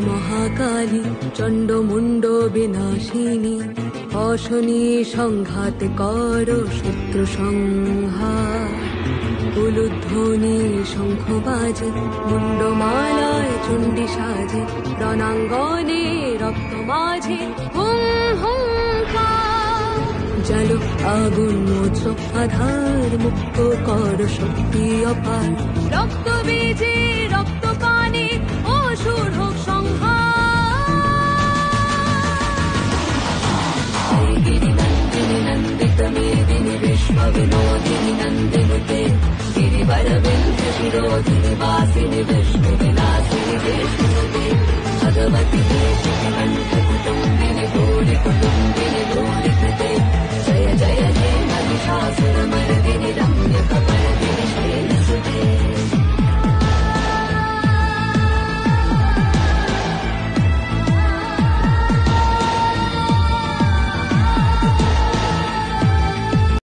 মহাকালী চণ্ডমুণ্ড বিনাশিনী অশনি সংঘাত কর শত্রু সংহার উলুধ্বনি শঙ্খ বাজে মুন্ডমালায় চণ্ডী সাজে রণাঙ্গনে রক্ত মাঝে হুম হুঙ্কার জালো আগুন মোচ আধার মুক্ত কর শক্তি অপার রক্ত বীজে রক্ত পানে অসুর হোক সংহার গিরিনন্দিনী নন্দিত মেদিনী বিশ্ব বিনোদিনী নন্দিনুতে गिरिवर विंध्य शिरोधिनि वासिनि विष्णु विलासिनि विष्णुते भगवति देशि कंठकुटुम्ब